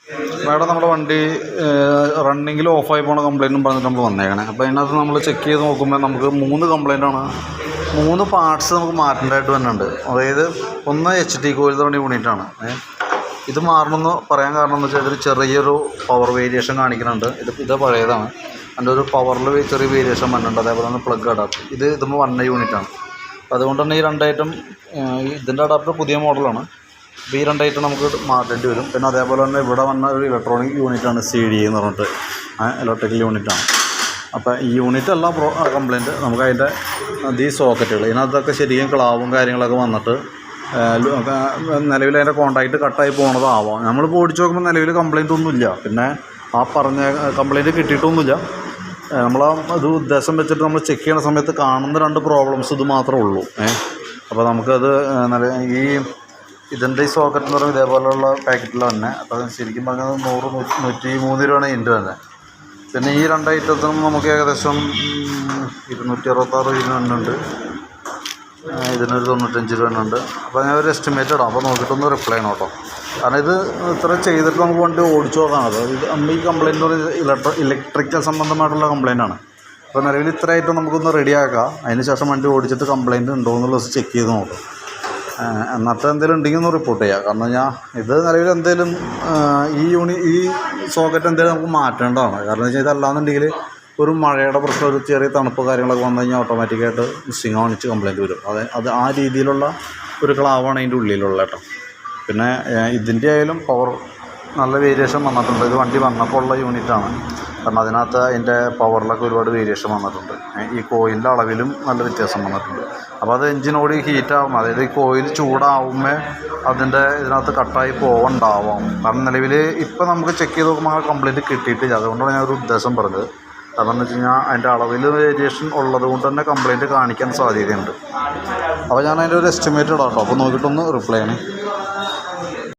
Madam നമ്മുടെ വണ്ടി റണ്ണിങ്ങിൽ ഓഫായി പോണ കംപ്ലയിൻറ്റും പറഞ്ഞിട്ട് നമ്മൾ വന്നേക്കണേ. അപ്പോൾ അതിനകത്ത് നമ്മൾ ചെക്ക് ചെയ്ത് നോക്കുമ്പോൾ നമുക്ക് 3 കംപ്ലയിൻ്റാണ്, 3 പാർട്സ് നമുക്ക് മാറ്റേണ്ടതായിട്ട് വരുന്നുണ്ട്. അതായത് ഒന്ന് HT കോയിൽ തുടങ്ങിയ യൂണിറ്റാണ്. ഇത് മാറണമെന്ന് പറയാൻ കാരണം എന്ന് വെച്ചാൽ ഇതിൽ ചെറിയൊരു പവർ വേരിയേഷൻ കാണിക്കുന്നുണ്ട്. ഇത് പഴയതാണ്, അതിൻ്റെ ഒരു പവറിൽ ചെറിയ വേരിയേഷൻ വന്നിട്ടുണ്ട്. അതേപോലെ തന്നെ പ്ലഗ് അഡാപ്റ്റർ ഇതുമ്പോൾ വന്ന യൂണിറ്റാണ്. അതുകൊണ്ട് തന്നെ ഈ 2 ഐറ്റം, ഇതിൻ്റെ അഡാപ്റ്റർ പുതിയ മോഡലാണ്. അപ്പോൾ ഈ 2 ഐറ്റം നമുക്ക് മാറ്റേണ്ടി വരും. പിന്നെ അതേപോലെ തന്നെ ഇവിടെ വന്ന ഒരു ഇലക്ട്രോണിക് യൂണിറ്റാണ് CD എന്ന് പറഞ്ഞിട്ട്, ഇലക്ട്രിക്കൽ യൂണിറ്റാണ്. അപ്പോൾ ഈ യൂണിറ്റ് എല്ലാം കംപ്ലയിൻറ്റ്. നമുക്ക് അതിൻ്റെ ഈ സോക്കറ്റുകൾ ഇതിനകത്തൊക്കെ ശരിക്കും ക്ലാവും കാര്യങ്ങളൊക്കെ വന്നിട്ട് നിലവിൽ അതിൻ്റെ കോൺടാക്റ്റ് കട്ടായി പോകണതാവാം. നമ്മളിപ്പോൾ ഓടിച്ച് നോക്കുമ്പോൾ നിലവിൽ കംപ്ലയിൻ്റ് ഒന്നുമില്ല. പിന്നെ ആ പറഞ്ഞ കംപ്ലയിൻറ്റ് കിട്ടിയിട്ടൊന്നുമില്ല. നമ്മൾ അത് ഉദ്ദേശം വെച്ചിട്ട് നമ്മൾ ചെക്ക് ചെയ്യുന്ന സമയത്ത് കാണുന്ന 2 പ്രോബ്ലംസ് ഇത് മാത്രമേ ഉള്ളൂ. അപ്പോൾ നമുക്കത് ഈ ഇതിൻ്റെ ഈ സോക്കറ്റ് എന്ന് പറയുമ്പോൾ ഇതേപോലെയുള്ള പാക്കറ്റിൽ തന്നെ. അപ്പോൾ ശരിക്കും പറഞ്ഞാൽ 100-103 രൂപയാണ് ഇതിൻ്റെ തന്നെ. പിന്നെ ഈ 2 ഐറ്റത്തിനും നമുക്ക് ഏകദേശം 266 രൂപ ഉണ്ട്, ഇതിനൊരു 95 രൂപ ഉണ്ട്. അപ്പോൾ ഞാൻ ഒരു എസ്റ്റിമേറ്റ് ഇടാം. അപ്പോൾ നോക്കിയിട്ടൊന്ന് റിപ്ലൈ ചെയ്യണം കേട്ടോ. കാരണം ഇത് ഇത്ര ചെയ്തിട്ട് നമുക്ക് വണ്ടി ഓടിച്ചു നോക്കാണത്. ഇത് നമ്മൾ ഈ കംപ്ലയിൻ്റ് ഒരു ഇലക്ട്രിക്കൽ സംബന്ധമായിട്ടുള്ള കംപ്ലയിൻ്റാണ്. അപ്പോൾ നിലവിൽ ഇത്ര ആയിട്ട് നമുക്കൊന്ന് റെഡിയാക്കാം. അതിന് ശേഷം വണ്ടി ഓടിച്ചിട്ട് കംപ്ലയിൻറ്റ് ഉണ്ടോ എന്നുള്ളത് ചെക്ക് ചെയ്ത് നോക്കാം. എന്നിട്ട് എന്തെങ്കിലും ഉണ്ടെങ്കിൽ ഒന്ന് റിപ്പോർട്ട് ചെയ്യാം. കാരണം ഇത് നിലവിൽ എന്തെങ്കിലും ഈ സോക്കറ്റ് എന്തെങ്കിലും നമുക്ക് മാറ്റേണ്ടതാണ്. കാരണം എന്ന് വെച്ചാൽ ഇതല്ലാന്നുണ്ടെങ്കിൽ ഒരു മഴയുടെ പ്രശ്നം, ഒരു ചെറിയ തണുപ്പ് കാര്യങ്ങളൊക്കെ വന്നു കഴിഞ്ഞാൽ ഓട്ടോമാറ്റിക്കായിട്ട് മിസ്സിങ് കാണിച്ച് കംപ്ലയിൻറ്റ് വരും. അത് ആ രീതിയിലുള്ള ഒരു ക്ലാവാണ് അതിൻ്റെ ഉള്ളിലുള്ള കേട്ടോ. പിന്നെ ഇതിൻ്റെ ആയാലും പവർ നല്ല വേരിയേഷൻ വന്നിട്ടുണ്ട്. ഇത് വണ്ടി വന്നപ്പോൾ ഉള്ള യൂണിറ്റാണ്. കാരണം അതിനകത്ത് അതിൻ്റെ പവറിലൊക്കെ ഒരുപാട് വേരിയേഷൻ വന്നിട്ടുണ്ട്. ഈ കോയിലിൻ്റെ അളവിലും നല്ല വ്യത്യാസം വന്നിട്ടുണ്ട്. അപ്പോൾ അത് എഞ്ചിനോട് ഹീറ്റാവും, അതായത് ഈ കോയിൽ ചൂടാവുമ്പോൾ അതിൻ്റെ ഇതിനകത്ത് കട്ടായി പോകണ്ടാവാം. കാരണം നിലവിൽ ഇപ്പോൾ നമുക്ക് ചെക്ക് ചെയ്ത് നോക്കുമ്പോൾ ആ കംപ്ലയിൻറ്റ് കിട്ടിയിട്ടില്ല. അതുകൊണ്ടാണ് ഞാൻ ഒരു ഉദ്ദേശം പറഞ്ഞത്. കാരണം എന്ന് വെച്ച് കഴിഞ്ഞാൽ അതിൻ്റെ അളവിൽ വേരിയേഷൻ ഉള്ളത് കൊണ്ട് തന്നെ കംപ്ലയിൻറ്റ് കാണിക്കാൻ സാധ്യതയുണ്ട്. അപ്പോൾ ഞാൻ അതിൻ്റെ ഒരു എസ്റ്റിമേറ്റ് ഇടാം കേട്ടോ. അപ്പോൾ നോക്കിയിട്ടൊന്ന് റിപ്ലൈ ചെയ്യണേ.